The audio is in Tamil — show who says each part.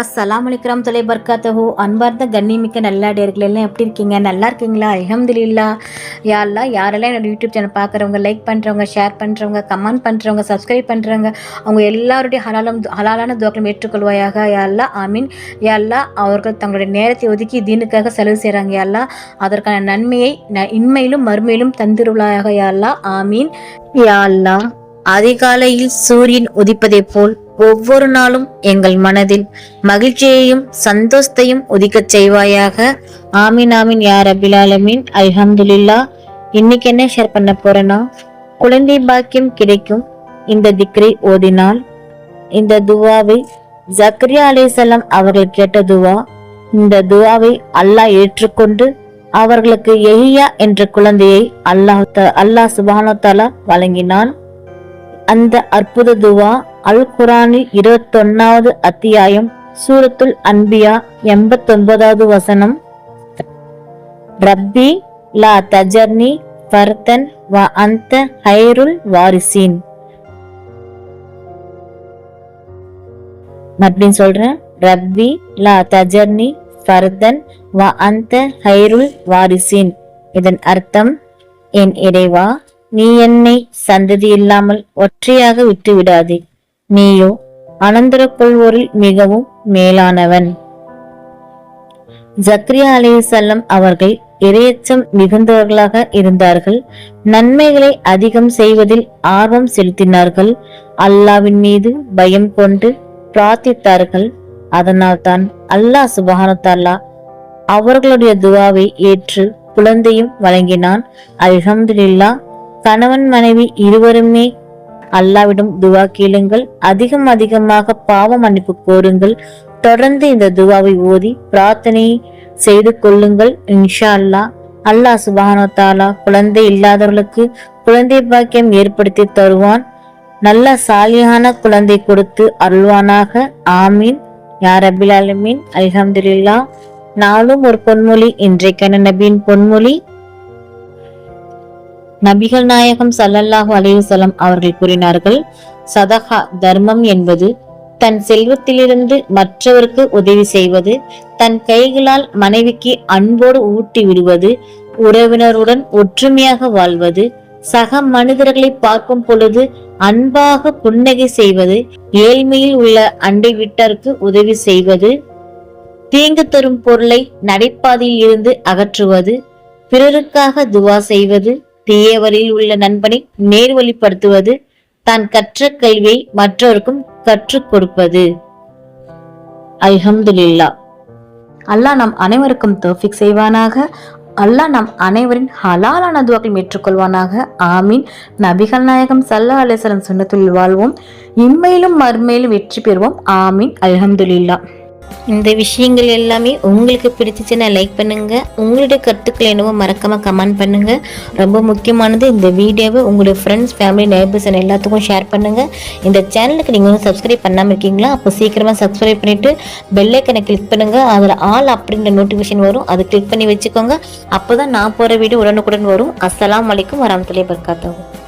Speaker 1: அஸ்ஸலாமு அலைக்கும் தொலை பர்காத்தஹு. அன்பார்ந்த கண்ணிமிக்க நல்லாடியர்கள் எல்லாம் எப்படி இருக்கீங்க? நல்லா இருக்கீங்களா? அல்ஹம்துலில்லாஹ். யா அல்லாஹ், யாரெல்லாம் என்னோட யூடியூப் சேனல் பார்க்குறவங்க, லைக் பண்ணுறவங்க, ஷேர் பண்ணுறவங்க, கமெண்ட் பண்ணுறவங்க, சப்ஸ்கிரைப் பண்ணுறவங்க, அவங்க எல்லாருடைய ஹலாலான துவாக்களும் ஏற்றுக்கொள்வாயாக. யா அல்லாஹ், ஆமீன். யா அல்லாஹ், அவர்கள் தங்களுடைய நேரத்தை ஒதுக்கி தீனுக்காக செலவு செய்கிறாங்க. யா அல்லாஹ், அதற்கான நன்மையை இன்மையிலும் மறுமையிலும் தந்திருளாயாக. யா அல்லாஹ், ஆமீன். யா அல்லாஹ், அதிகாலையில் சூரியன் உதிப்பதை போல் ஒவ்வொரு நாளும் எங்கள் மனதில் மகிழ்ச்சியையும் சந்தோஷத்தையும் உதிக்கச் செய்வாயாக. ஆமீன் ஆமீன் யா ரப்பில் ஆலமீன். அல்ஹம்துலில்லாஹ். இன்னைக்கு என்ன ஷேர் பண்ண போறேன்னா, குழந்தை பாக்கியம் கிடைக்கும் இந்த திக்ரை ஓதினால், இந்த துவாவை ஜக்கரியா அலைஹிஸ்ஸலாம் அவர்கள் கேட்ட துவா. இந்த துவாவை அல்லாஹ் ஏற்றுக்கொண்டு அவர்களுக்கு யஹ்யா என்ற குழந்தையை அல்லாஹ் சுப்ஹானஹு வ தஆலா வழங்கினான். அந்த அற்புத துவா அல் குர்ஆனில் 21வது அத்தியாயம் சூரத்துல் அன்பியா 89வது வசனம். ரப்பி லா தஜர்னி ஃபர்தன் வ அன்த ஹைருல் வாரிசீன். மறுபடியும் சொல்றேன். ரப்பி லா தஜர்னி ஃபர்தன் வ அன்த ஹைருல் வாரிசீன். இதன் அர்த்தம், என் இறைவா, நீ என்னை சந்ததி இல்லாமல் ஒற்றையாக விட்டு விடாதே, நீயோ அனந்தர கொள்வோரில் மிகவும் மேலானவன். ஜக்கரியா அலைஹிஸ்ஸலாம் அவர்கள் இறையச்சம் மிகுந்தவர்களாக இருந்தார்கள். நன்மைகளை அதிகம் செய்வதில் ஆர்வம் செலுத்தினார்கள். அல்லாஹ்வின் மீது பயம் கொண்டு பிரார்த்தித்தார்கள். அதனால் தான் அல்லாஹ் சுப்ஹானஹு வ தஆலா அவர்களுடைய துவாவை ஏற்று குழந்தையும் வழங்கினான். அல்ஹம்துலில்லாஹ். கணவன் மனைவி இருவருமே அல்லாஹ்விடம் துவா கேளுங்கள். அதிகமாக பாவ மன்னிப்பு கோருங்கள். தொடர்ந்து இந்த துவாவை ஓதி பிரார்த்தனை செய்து கொள்ளுங்கள். இன்ஷா அல்லாஹ், அல்லாஹ் சுப்ஹானஹு வ தஆலா குழந்தை இல்லாதவர்களுக்கு குழந்தை பாக்கியம் ஏற்படுத்தி தருவான். நல்ல சாலியான குழந்தை கொடுத்து அருள்வானாக. ஆமீன் யா ரப்பில் ஆலமீன். அல்ஹம்துலில்லாஹ். நாளும் ஒரு பொன்மொழி. இன்றைக்கான நபியின் பொன்மொழி. நபிகள் நாயகம் ஸல்லல்லாஹு அலைஹி வஸல்லம் அவர்கள் கூறினார்கள், சதகா தர்மம் என்பது தன் செல்வத்திலிருந்து மற்றவருக்கு உதவி செய்வது, தன் கைகளால் மனைவிக்கு அன்போடு ஊட்டி விடுவது, உறவினருடன் ஒற்றுமையாக வாழ்வது, சக மனிதர்களை பார்க்கும் பொழுது அன்பாக புன்னகை செய்வது, ஏழ்மையில் உள்ள அண்டை வீட்டாருக்கு உதவி செய்வது, தீங்கு தரும் பொருளை நடைபாதையில் இருந்து அகற்றுவது, பிறருக்காக துவா செய்வது, தீயவரில் உள்ள நண்பனை நேர்வழிப்படுத்துவது, தான் கற்ற கல்வியை மற்றவருக்கும் கற்றுக் கொடுப்பது. அல்ஹம்துலில்லாஹ். அல்லாஹ் நம் அனைவருக்கும் தௌஃபீக் செய்வானாக. அல்லாஹ் நம் அனைவரின் ஹலாலான துவாக்களை ஏற்றுக்கொள்வானாக. ஆமீன். நபிகள் நாயகம் ஸல்லல்லாஹு அலைஹி வஸல்லம் சுன்னத்துல் வாழ்வோம், இம்மையிலும் மறுமையிலும் வெற்றி பெறுவோம். ஆமீன். அல்ஹம்துலில்லாஹ். இந்த விஷயங்கள் எல்லாமே உங்களுக்கு பிடிச்சிச்சுன்னா லைக் பண்ணுங்க. உங்களுடைய கருத்துக்கள் என்னவோ மறக்காம கமெண்ட் பண்ணுங்க. ரொம்ப முக்கியமானது, இந்த வீடியோவை உங்களுடைய ஃப்ரெண்ட்ஸ், ஃபேமிலி, நெய்பர்ஸ் எல்லாத்துக்கும் ஷேர் பண்ணுங்க. இந்த சேனலுக்கு நீங்க வந்து சப்ஸ்கிரைப் பண்ணாம இருக்கீங்களா? அப்போ சீக்கிரமா சப்ஸ்கிரைப் பண்ணிட்டு பெல் ஐக்கனை கிளிக் பண்ணுங்க. அதுல ஆல் அப்படின்ற நோட்டிஃபிகேஷன் வரும், அதை கிளிக் பண்ணி வச்சுக்கோங்க. அப்போதான் நான் போற வீடியோ உடனுக்குடன் வரும். அஸ்ஸலாமு அலைக்கும் வரஹ்மத்துல்லாஹி வபரகாத்துஹு.